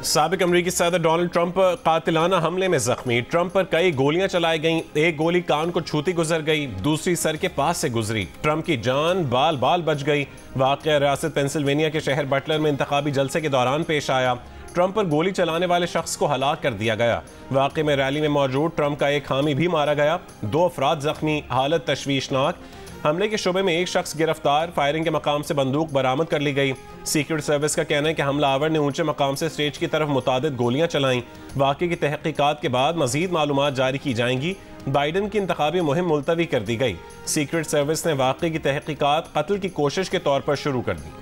साबिक अमरीकी सदर डोनाल्ड ट्रंप कातिलाना हमले में जख्मी। ट्रंप पर कई गोलियां चलाई गईं। एक गोली कान को छूती गुजर गई, दूसरी सर के पास से गुजरी। ट्रंप की जान बाल बाल बच गई। वाक़या रियासत पेंसिल्वेनिया के शहर बटलर में इंतखाबी जलसे के दौरान पेश आया। ट्रंप पर गोली चलाने वाले शख्स को हलाक कर दिया गया। वाक़े में रैली में मौजूद ट्रंप का एक हामी भी मारा गया। 2 अफराद जख्मी, हालत तशवीशनाक। हमले के शुबे में एक शख्स गिरफ्तार। फायरिंग के मकाम से बंदूक बरामद कर ली गई। सीक्रेट सर्विस का कहना है कि हमलावर ने ऊंचे मकाम से स्टेज की तरफ मुतादिद गोलियां चलाईं। वाक़े की तहकीकात के बाद मजीद मालूमात जारी की जाएंगी। बाइडन की इंतखाबी मुहिम मुलतवी कर दी गई। सीक्रेट सर्विस ने वाक़े की तहकीकात कत्ल की कोशिश के तौर पर शुरू कर दी।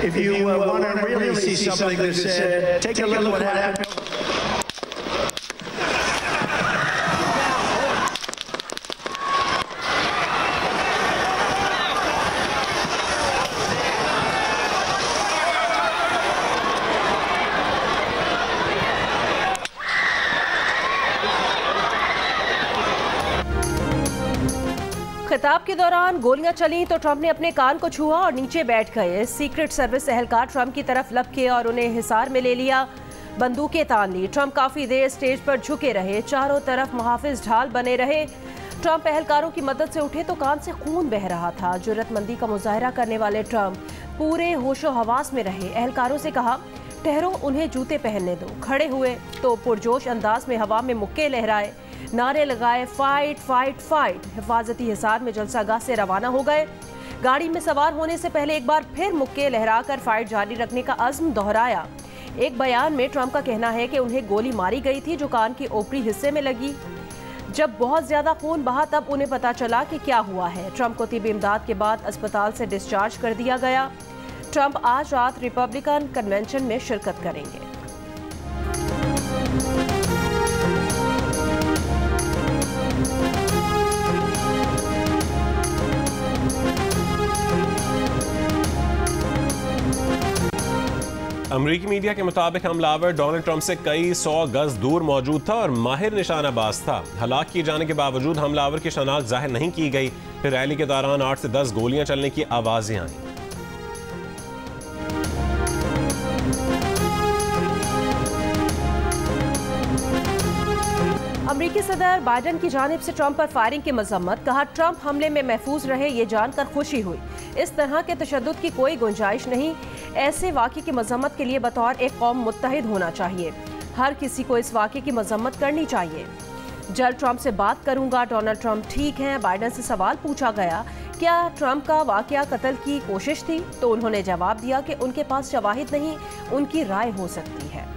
If you want to really see something that's said, take a look at what happened. खिताब के दौरान गोलियां चली तो ट्रंप ने अपने कान को छुआ और नीचे बैठ गए। सीक्रेट सर्विस एहलकार ट्रंप की तरफ लपके और उन्हें हिसार में ले लिया। बंदूकें तान ली। ट्रंप काफी देर स्टेज पर झुके रहे। चारों तरफ मुहाफिज ढाल बने रहे। ट्रंप एहलकारों की मदद से उठे तो कान से खून बह रहा था। जुर्रतमंदी का मुजाहरा करने वाले ट्रंप पूरे होशो हवास में रहे। एहलकारों से कहा, ठहरो, उन्हें जूते पहनने दो। खड़े हुए तो पुरजोश अंदाज में हवा में मुक्के लहराए, नारे लगाए, फाइट फाइट फाइट। हिफाजती हिसार में जलसागाह से रवाना हो गए। गाड़ी में सवार होने से पहले एक बार फिर मुक्के लहराकर फाइट जारी रखने का अज़्म दोहराया। एक बयान में ट्रंप का कहना है कि उन्हें गोली मारी गई थी जो कान के ऊपरी हिस्से में लगी। जब बहुत ज्यादा खून बहा तब उन्हें पता चला कि क्या हुआ है। ट्रंप को तिब्बी इमदाद के बाद अस्पताल से डिस्चार्ज कर दिया गया। ट्रंप आज रात रिपब्लिकन कन्वेंशन में शिरकत करेंगे। अमरीकी मीडिया के मुताबिक हमलावर डोनाल्ड ट्रंप से कई 100 गज दूर मौजूद था और माहिर निशानाबाज था। हलाक किए जाने के बावजूद हमलावर की शनाख्त जाहिर नहीं की गई। फिर रैली के दौरान 8 से 10 गोलियां चलने की आवाजें आईं। अमरीकी सदर बाइडन की जानिब से ट्रंप पर फायरिंग की मजम्मत। कहा, ट्रंप हमले में महफूज रहे ये जानकर खुशी हुई। इस तरह के तशद्दुद की कोई गुंजाइश नहीं। ऐसे वाक़े की मजम्मत के लिए बतौर एक कौम मुत्तहिद होना चाहिए। हर किसी को इस वाक़े की मजम्मत करनी चाहिए। जल्द ट्रंप से बात करूंगा। डोनाल्ड ट्रंप ठीक हैं। बाइडन से सवाल पूछा गया, क्या ट्रंप का वाक़या कत्ल की कोशिश थी? तो उन्होंने जवाब दिया कि उनके पास शवाहिद नहीं, उनकी राय हो सकती है।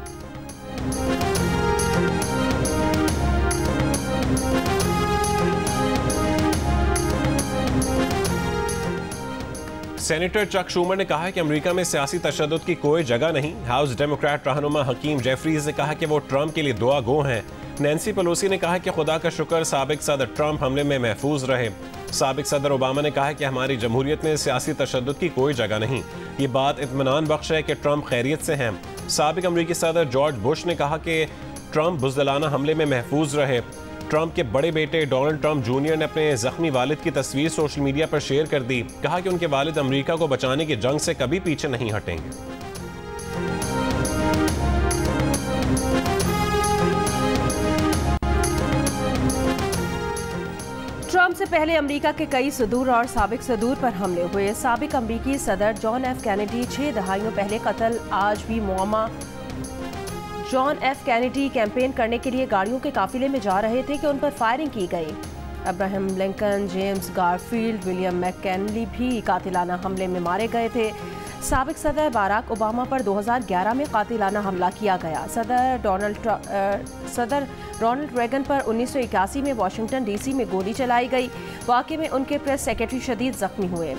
सेनेटर चक शूमर ने कहा कि अमेरिका में सियासी तशद्दुद की कोई जगह नहीं। हाउस डेमोक्रेट रहनुमा हकीम जेफरीज ने कहा कि वो ट्रंप के लिए दुआ गो हैं। नैन्सी पेलोसी ने कहा कि खुदा का शुक्र साबिक सदर ट्रंप हमले में महफूज रहे। साबिक सदर ओबामा ने कहा कि हमारी जमहूरियत में सियासी तशद्दुद की कोई जगह नहीं। ये बात इत्मीनान बख्श है कि ट्रंप खैरियत से हैं। साबिक अमरीकी सदर जॉर्ज बुश ने कहा कि ट्रंप बुज़दिलाना हमले में महफूज रहे। ट्रंप के बड़े बेटे डोनाल्ड ट्रंप जूनियर ने अपने जख्मी वालिद की तस्वीर सोशल मीडिया पर शेयर कर दी। कहा कि उनके वालिद अमेरिका को बचाने की जंग से कभी पीछे नहीं हटेंगे। ट्रंप से पहले अमेरिका के कई सदूर और साबिक सदूर पर हमले हुए। साबिक अमरीकी सदर जॉन एफ कैनेडी 6 दहाइयों पहले कत्ल आज भी मुअम्मा। जॉन एफ कैनेडी कैंपेन करने के लिए गाड़ियों के काफिले में जा रहे थे कि उन पर फायरिंग की गई। Abraham Lincoln, James Garfield, William McKinley भी कातिलाना हमले में मारे गए थे। साबिक सदर बाराक ओबामा पर 2011 में कातिलाना हमला किया गया। सदर रोनाल्ड रेगन पर 1981 में वाशिंगटन डीसी में गोली चलाई गई। वाक़े में उनके प्रेस सेक्रेटरी शदीद जख्मी हुए।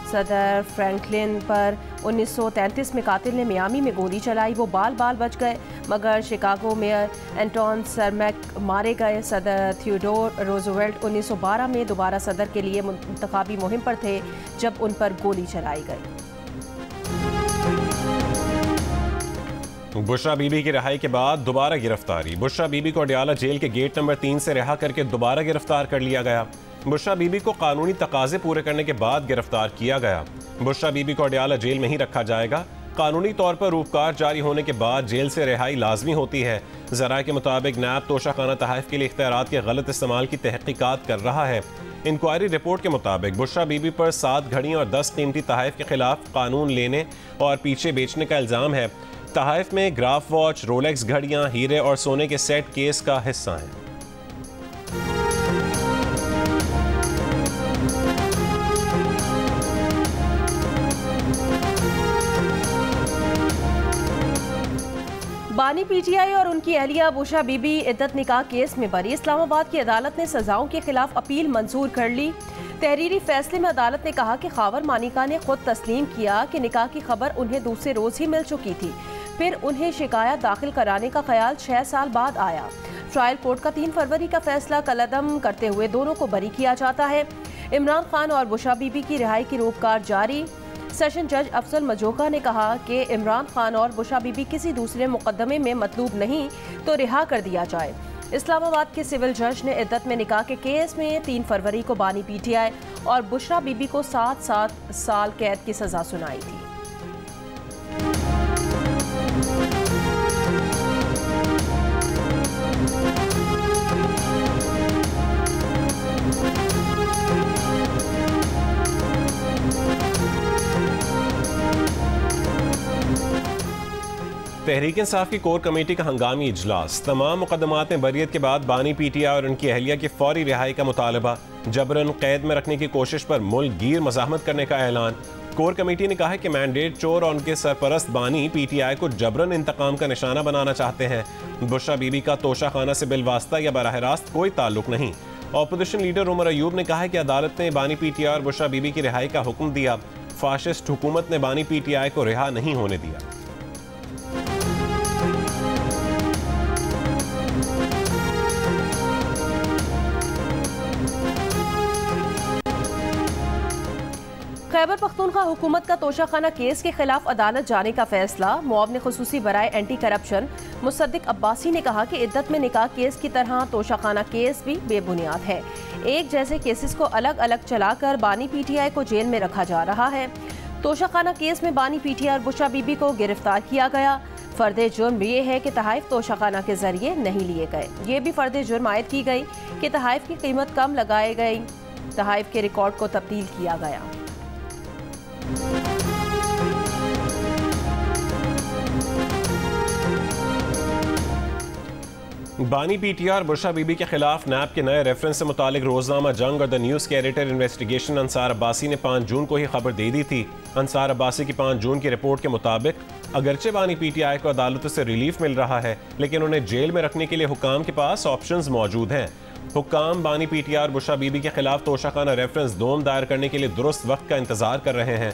सदर फ्रैंकलिन पर 1933 में कातिल ने मियामी में गोली चलाई। वो बाल बाल बच गए, मगर शिकागो मेयर एंटोन सरमैक मारे गए। सदर थियोडोर रूजवेल्ट 1912 में दोबारा सदर के लिए इंतखाबी मुहिम पर थे जब उन पर गोली चलाई गई। बुशरा बीबी की रिहाई के बाद दोबारा गिरफ्तारी। बुशरा बीबी को अडयाला जेल के गेट नंबर 3 से रिहा करके दोबारा गिरफ्तार कर लिया गया। बुशरा बीबी को कानूनी तकाजे पूरे करने के बाद गिरफ्तार किया गया। बुशरा बीबी को अडयाला जेल में ही रखा जाएगा। कानूनी तौर पर रूपकार जारी होने के बाद जेल से रिहाई लाजमी होती है। ज़राए के मुताबिक नैब तोशाखाना तहफ़ के लिए इख्तियारात के गलत इस्तेमाल की तहकीकात कर रहा है। इंक्वायरी रिपोर्ट के मुताबिक बुशरा बीबी पर 7 घड़ियाँ और 10 कीमती तहफ़ के खिलाफ कानून लेने और पीछे बेचने का इल्ज़ाम है। तहफ़ में ग्राफ वॉच, रोलेक्स घड़ियाँ, हीरे और सोने के सेट केस का हिस्सा हैं। बानी पीटीआई और उनकी अहलिया बुशरा बीबी इद्दत निकाह केस में बरी। इस्लामाबाद की अदालत ने सजाओं के खिलाफ अपील मंजूर कर ली। तहरीरी फैसले में अदालत ने कहा कि खावर मानिका ने खुद तस्लीम किया कि निकाह की खबर उन्हें दूसरे रोज ही मिल चुकी थी, फिर उन्हें शिकायत दाखिल कराने का ख्याल 6 साल बाद आया। ट्रायल कोर्ट का 3 फरवरी का फैसला कलअदम करते हुए दोनों को बरी किया जाता है। इमरान खान और बुशरा बीबी की रिहाई की रूपकार जारी। सेशन जज अफजल मजोका ने कहा कि इमरान खान और बुशरा बीबी किसी दूसरे मुकदमे में मतलूब नहीं तो रिहा कर दिया जाए। इस्लामाबाद के सिविल जज ने इद्दत में निकाह के केस में 3 फरवरी को बानी पीटीआई और बुशरा बीबी को 7 साल कैद की सजा सुनाई थी। तहरीक इंसाफ की कोर कमेटी का हंगामी इजलास। तमाम मुकदमात में बरियत के बाद बानी पीटीआई और उनकी अहलिया की फौरी रिहाई का मुतालबा। जबरन कैद में रखने की कोशिश पर मुल्क गिर मज़ाहमत करने का ऐलान। कोर कमेटी ने कहा है कि मैंडेट चोर और उनके सरपरस्त बानी पीटीआई को जबरन इंतकाम का निशाना बनाना चाहते हैं। बुशरा बीबी का तोशाखाना से बिलवास्ता या बराह रास्त कोई ताल्लुक नहीं। अपोजिशन लीडर उमर अयूब ने कहा है कि अदालत ने बानी पीटीआई और बुशरा बीबी की रिहाई का हुक्म दिया। फाशिस्ट हुकूमत ने बानी पीटीआई को रिहा नहीं होने दिया। खैबर पख्तूनख्वा हुकूमत का तोशाखाना केस के खिलाफ अदालत जाने का फैसला। मुआवने खुसूसी बराए एंटी करप्शन मुसद्दिक अब्बासी ने कहा कि इद्दत में निकाह केस की तरह तोशाखाना केस भी बेबुनियाद है। एक जैसे केसेस को अलग अलग चलाकर बानी पीटीआई को जेल में रखा जा रहा है। तोशाखाना केस में बानी पीटीआई और बुशरा बीबी को गिरफ्तार किया गया। फर्द जुर्म ये है कि तहफ़ तोशाखाना के जरिए नहीं लिए गए। ये भी फर्द जुर्म आयद की गई कि तहफ़ की कीमत कम लगाई गई। तहफ़ के रिकॉर्ड को तब्दील किया गया। बानी पीटीआई और बुशरा बीबी के खिलाफ नैब के नए रेफरेंस से मुतालिक रोजनामा जंग और द न्यूज़ के एडिटर इन्वेस्टिगेशन अंसार अब्बासी ने 5 जून को ही खबर दे दी थी। अंसार अब्बासी की 5 जून की रिपोर्ट के मुताबिक अगरचे बानी पीटीआई को अदालतों से रिलीफ मिल रहा है, लेकिन उन्हें जेल में रखने के लिए हुकाम के पास ऑप्शंस मौजूद हैं। हुकाम बानी पीटीआई और बुशरा बीबी के खिलाफ तोशाखाना रेफरेंस दोम दायर करने के लिए दुरुस्त वक्त का इंतजार कर रहे हैं।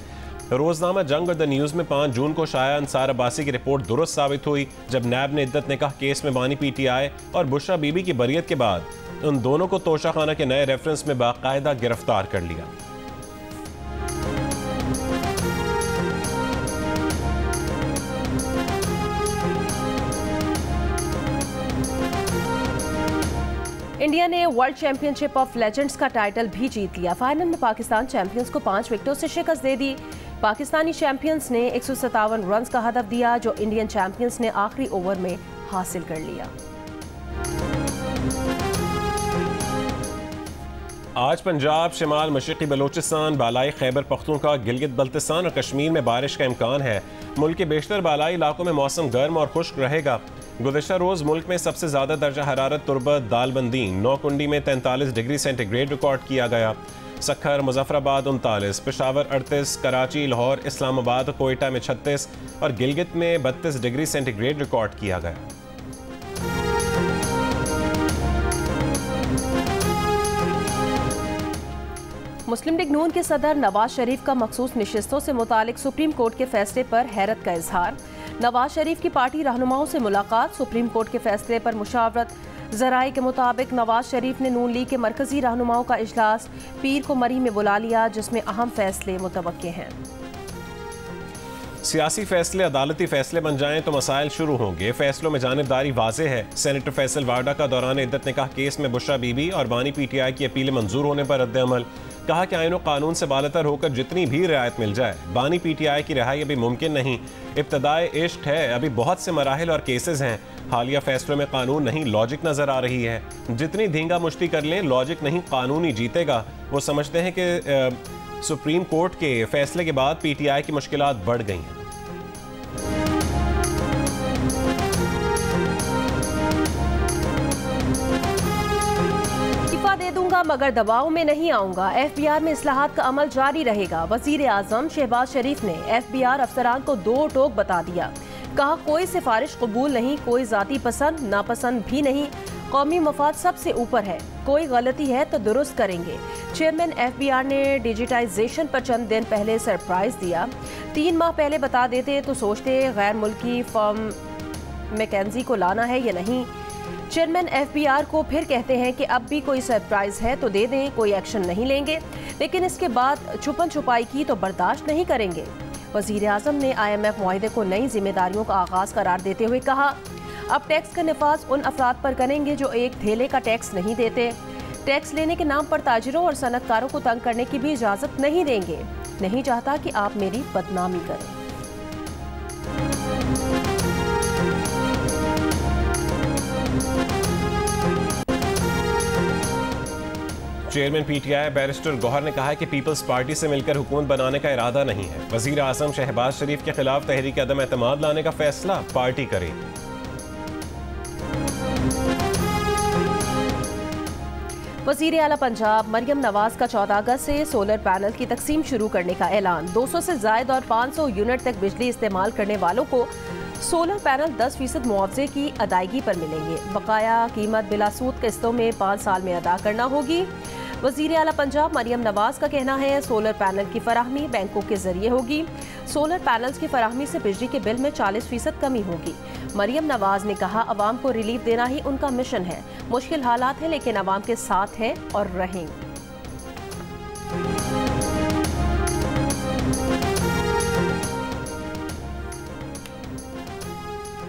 रोजनामा जंग और द न्यूज़ में 5 जून को शाया अंसार अब्बासी की रिपोर्ट दुरुस्त साबित हुई, जब नैब ने इद्दत निकाह केस में बानी पीटीआई और बुशरा बीबी की बरियत के बाद उन दोनों को तोशाखाना के नए रेफरेंस में बाकायदा गिरफ्तार कर लिया। इंडिया ने वर्ल्ड चैंपियनशिप ऑफ लेजेंड्स का टाइटल भी जीत लिया। फाइनल में पाकिस्तान चैंपियंस को 5 विकेटों से शिकस्त दे दी। पाकिस्तानी चैंपियंस ने 157 रन का हदफ दिया, जो इंडियन चैंपियंस ने आखिरी ओवर में हासिल कर लिया। आज पंजाब, शिमाल मशरक़ी बलोचिस्तान, बालाई खैबर पख्तूनख्वा, गिलगित बल्तिस्तान और कश्मीर में बारिश का इम्कान है। मुल्क के बेशतर बालाई इलाकों में मौसम गर्म और खुश्क रहेगा। गुज़श्ता रोज़ मुल्क में सबसे ज़्यादा दर्जा हरारत तुरबत, दालबंदी, नौकुंडी में 43 डिग्री सेंटीग्रेड रिकॉर्ड किया गया। सखर, मुजफ्फराबाद 39, पेशावर 38, कराची, लाहौर, इस्लामाबाद, कोयटा में 36 और गिलगित में 32 डिग्री सेंटीग्रेड रिकॉर्ड किया गया। मुस्लिम लीग नून के सदर नवाज शरीफ का मखसूस नशिस्तों से मुतालिक सुप्रीम कोर्ट के फैसले पर हैरत का इजहार। नवाज शरीफ की पार्टी रहनुमाओं से मुलाकात, सुप्रीम कोर्ट के फैसले पर मुशावरत। ज़राए के मुताबिक नवाज शरीफ ने नून लीग के मरकजी रहनुमाओं का इजलास पीर को मरी में बुला लिया, जिसमें अहम फैसले मुतवक्के हैं। सियासी फैसले अदालती फैसले बन जाएं तो मसाइल शुरू होंगे। फैसलों में जानिबदारी वाज़ेह है। सेनेटर फैसल वाडा का दौरान इद्दत निकाह केस में बुशरा बीबी और बानी PTI की अपीलें मंजूर होने पर रद्द-ए-अमल। कहा कि आईन कानून से बालतर होकर जितनी भी रियायत मिल जाए, बानी PTI की रिहाई अभी मुमकिन नहीं। इब्तदाए इश्क है, अभी बहुत से मराहिल और केसेस हैं। हालिया फैसलों में कानून नहीं लॉजिक नजर आ रही है। जितनी धींगा मुश्ती कर लें, लॉजिक नहीं कानून ही जीतेगा। वो समझते हैं कि सुप्रीम कोर्ट के फैसले के बाद PTI की मुश्किलात बढ़ गई हैं। इस्तीफा दे दूंगा मगर दबाव में नहीं आऊंगा। FBR में इस्लाहात का अमल जारी रहेगा। वजीर आजम शहबाज शरीफ ने FBR अफसरान को दो टोक बता दिया। कहा कोई सिफारिश कबूल नहीं, कोई जाती पसंद नापसंद भी नहीं। कौमी मफाद सबसे ऊपर है। कोई गलती है तो दुरुस्त करेंगे। चेयरमैन FBR ने डिजिटाइजेशन पर चंद दिन पहले सरप्राइज दिया। 3 माह पहले बता देते तो सोचते गैर मुल्की फर्म मैकेंजी को लाना है या नहीं। चेयरमैन FBR को फिर कहते हैं कि अब भी कोई सरप्राइज है तो दे दें, कोई एक्शन नहीं लेंगे, लेकिन इसके बाद छुपन छुपाई की तो बर्दाश्त नहीं करेंगे। वजीर आजम ने IMF मुआहदे को नई जिम्मेदारियों का आगाज करार देते हुए कहा, अब टैक्स का निफाज उन अफराद पर करेंगे जो एक थैले का टैक्स नहीं देते। टैक्स लेने के नाम पर ताजिरों और सनतकारों को तंग करने की भी इजाजत नहीं देंगे। नहीं चाहता कि आप मेरी बदनामी करें। चेयरमैन PTI बैरिस्टर गौहर ने कहा है कि पीपल्स पार्टी से मिलकर हुकूमत बनाने का इरादा नहीं है। वजीर आजम शहबाज शरीफ के खिलाफ तहरीक अदम एतमाद लाने का फैसला पार्टी करेगी। वजीर आला पंजाब मरियम नवाज का 14 अगस्त से सोलर पैनल की तकसीम शुरू करने का ऐलान। 200 से जायद और 500 यूनिट तक बिजली इस्तेमाल करने वालों को सोलर पैनल 10% मुआवजे की अदायगी पर मिलेंगे। बकाया कीमत बिलासूद किस्तों में 5 साल में अदा करना होगी। वजीर आला पंजाब मरियम नवाज का कहना है सोलर पैनल की फराहमी बैंकों के जरिए होगी। सोलर पैनल्स की फराहमी से बिजली के बिल में 40% कमी होगी। मरियम नवाज ने कहा, अवाम को रिलीफ देना ही उनका मिशन है। मुश्किल हालात हैं लेकिन अवाम के साथ हैं और रहेंगे।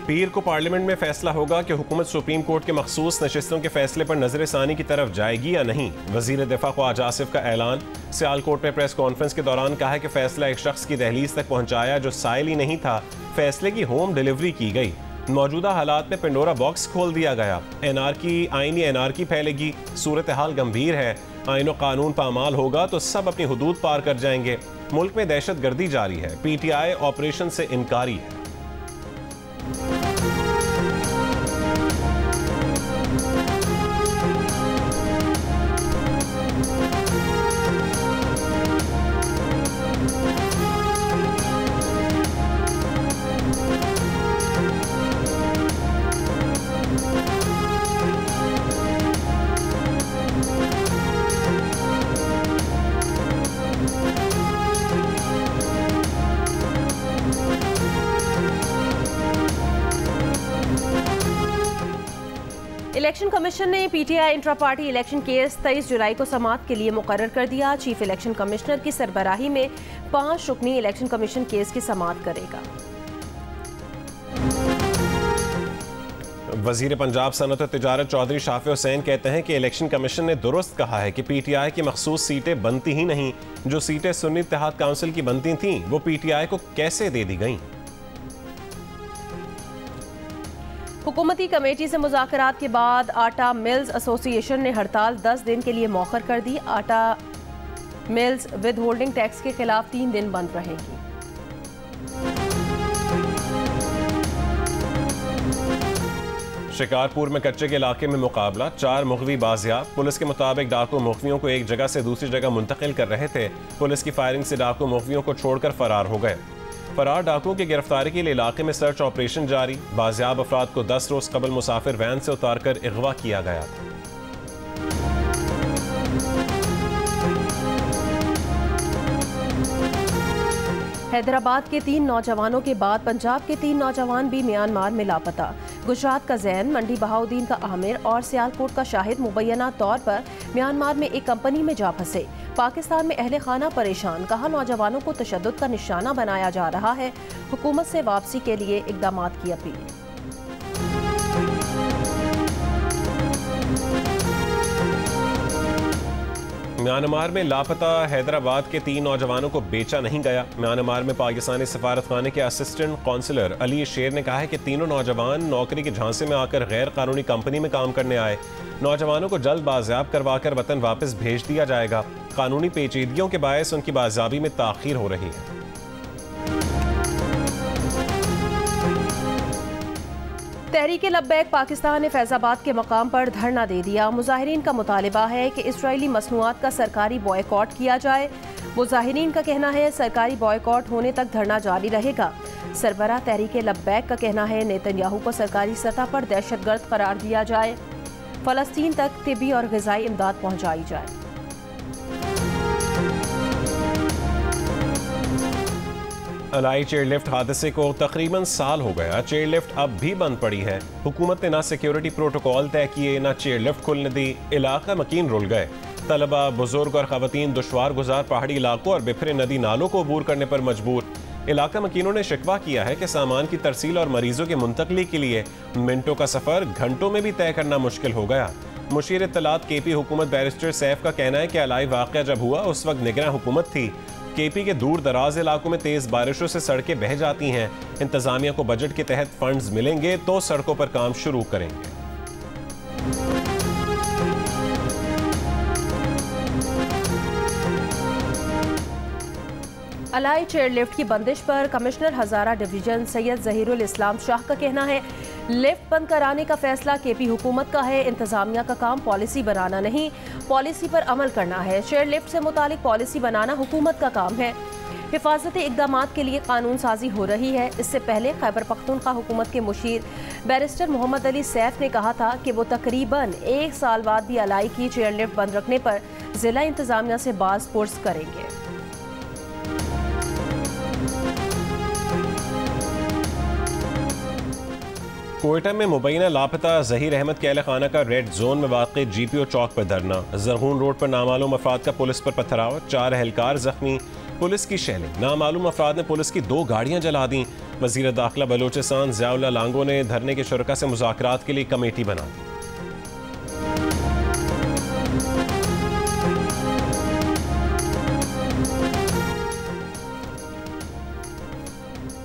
पीर को पार्लियामेंट में फैसला होगा कि हुकूमत सुप्रीम कोर्ट के मखसूस नशिस्तों के फैसले पर नजर-ए-सानी की तरफ जाएगी या नहीं। वजीर दिफा ख्वाजा आसिफ का ऐलान। सियालकोट में प्रेस कॉन्फ्रेंस के दौरान कहा कि फैसला एक शख्स की दहलीज तक पहुंचाया जो साइल ही नहीं था। फैसले की होम डिलीवरी की गई। मौजूदा हालात में पेंडोरा बॉक्स खोल दिया गया। आईनी एनआरकी फैलेगी। सूरत हाल गंभीर है। आईन और कानून पामाल होगा तो सब अपनी हुदूद पार कर जाएंगे। मुल्क में दहशत गर्दी जारी है। PTI ऑपरेशन से इनकारी है। इलेक्शन कमीशन ने PTI intra party election case 23 जुलाई को समाअत के लिए मुकर्रर कर दिया। चीफ इलेक्शन कमिश्नर की सरबराही में 5 रुकनी इलेक्शन कमीशन केस की समाअत करेगा। वजीर पंजाब सनत और तिजारत चौधरी शाफी हुसैन कहते हैं कि इलेक्शन कमीशन ने दुरुस्त कहा है कि PTI की मखसूस सीटें बनती ही नहीं। जो सीटें सुन्नी इत्तेहाद काउंसिल की बनती थीं वो PTI को कैसे दे दी गईं। हुकूमती कमेटी से मुज़ाकरात के बाद आटा मिल्स एसोसिएशन ने हड़ताल 10 दिन के लिए मौखर कर दी। आटा मिल्स विद होल्डिंग टैक्स के खिलाफ 3 दिन बंद रहेगी। शिकारपुर में कच्चे के इलाके में मुकाबला। 4 मुग़वी बाजियाब। पुलिस के मुताबिक डाकू मुग़वियों को एक जगह से दूसरी जगह मुंतकिल कर रहे थे। पुलिस की फायरिंग से डाकू मुग़वियों को छोड़कर फरार हो गए। फरार डाकुओं की गिरफ्तारी के लिए इलाके में सर्च ऑपरेशन जारी। बाजियाब अफराद को 10 रोज कबल मुसाफिर वैन से उतारकर अगवा किया गया था। हैदराबाद के 3 नौजवानों के बाद पंजाब के 3 नौजवान भी म्यांमार में लापता। गुजरात का जैन, मंडी बहाउद्दीन का आमिर और सियालकोट का शाहिद मुबैना तौर पर म्यांमार में एक कंपनी में जा फंसे। पाकिस्तान में अहले खाना परेशान, कहा नौजवानों को तशद्दुद का निशाना बनाया जा रहा है। हुकूमत से वापसी के लिए इकदाम की अपील। म्यांमार में लापता हैदराबाद के 3 नौजवानों को बेचा नहीं गया। म्यांमार में पाकिस्तानी सफारतखाने के असिस्टेंट कौंसलर अली शेर ने कहा है कि तीनों नौजवान नौकरी के झांसे में आकर गैर कानूनी कंपनी में काम करने आए। नौजवानों को जल्द बाजियाब करवाकर वतन वापस भेज दिया जाएगा। कानूनी पेचीदगियों के बायस उनकी बाजियाबी में ताखीर हो रही है। तहरीक लब्बैक पाकिस्तान ने फैजाबाद के मकाम पर धरना दे दिया। मुजाहिरीन का मुतालिबा है कि इसराइली मसनूआत का सरकारी बॉयकॉट किया जाए। मुजाहिरीन का कहना है सरकारी बॉयकॉट होने तक धरना जारी रहेगा। सरबराह तहरीक लब्बैक का कहना है नेतन्याहू को सरकारी सतह पर दहशतगर्द करार दिया जाए, फ़लस्तीन तक तिब्बी और ग़िज़ाई इमदाद पहुँचाई जाए। अलाई चेयरलिफ्ट हादसे को तकरीबन साल हो गया। चेयरलिफ्ट अब भी बंद पड़ी है। हुकूमत ने ना सिक्योरिटी प्रोटोकॉल तय किए, ना चेयरलिफ्ट खुलने दी। इलाका मकीन रुल गए। तलबा, बुजुर्ग और खवातीन दुश्वार गुजार पहाड़ी इलाकों और बिखरे नदी नालों को अबूर करने पर मजबूर। इलाका मकीनों ने शिकवा किया है कि सामान की तरसील और मरीजों की मुंतकली के लिए मिनटों का सफर घंटों में भी तय करना मुश्किल हो गया। मुशीर इत्तलात केपी हुकूमत बैरिस्टर सैफ का कहना है कि अलाई वाक़या जब हुआ उस वक्त निगरान हुकूमत थी। केपी के दूर दराज इलाकों में तेज बारिशों से सड़कें बह जाती हैं। इंतजामिया को बजट के तहत फंड्स मिलेंगे तो सड़कों पर काम शुरू करेंगे। अलाई चेयरलिफ्ट की बंदिश पर कमिश्नर हजारा डिवीजन सैयद जहीरुल इस्लाम शाह का कहना है लिफ्ट बंद कराने का फैसला केपी हुकूमत का है। इंतजामिया का काम पॉलिसी बनाना नहीं, पॉलिसी पर अमल करना है। चेयरलिफ्ट से मुतालिक पॉलिसी बनाना हुकूमत का काम है। हिफाजती इक़दामात के लिए कानून साजी हो रही है। इससे पहले खैबर पख्तूनख्वा हुकूमत के मुशीर बैरिस्टर मोहम्मद अली सैफ ने कहा था कि वो तकरीबन 1 साल बाद भी अलाई की चेयरलिफ्ट बंद रखने पर जिला इंतजामिया से बाज़ पुर्स करेंगे। कोयटा में मुबैना लापता ज़हीर अहमद के अहल खाना का रेड जोन में वाक़ GPO चौक पर धरना। ज़रगून रोड पर नामालूम अफराद का पुलिस पर पथराव, 4 अहलकार जख्मी। पुलिस की शैलें, नामालूम अफराद ने पुलिस की 2 गाड़ियां जला दी। वज़ीर दाखिला बलोचिस्तान ज़ियाउल्लाह लांगो ने धरने के शुरका से मुज़ाकरात के लिए कमेटी बना दी।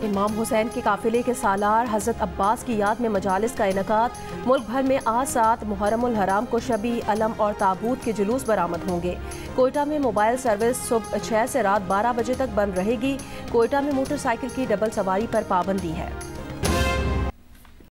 इमाम हुसैन के काफिले के सालार हज़रत अब्बास की याद में मजालिस का इनकाद। मुल्क भर में आज 7 मुहर्रमुल हराम को शबी, अलम और ताबूत के जुलूस बरामद होंगे। कोयटा में मोबाइल सर्विस सुबह 6 से रात 12 बजे तक बंद रहेगी। कोयटा में मोटरसाइकिल की डबल सवारी पर पाबंदी है।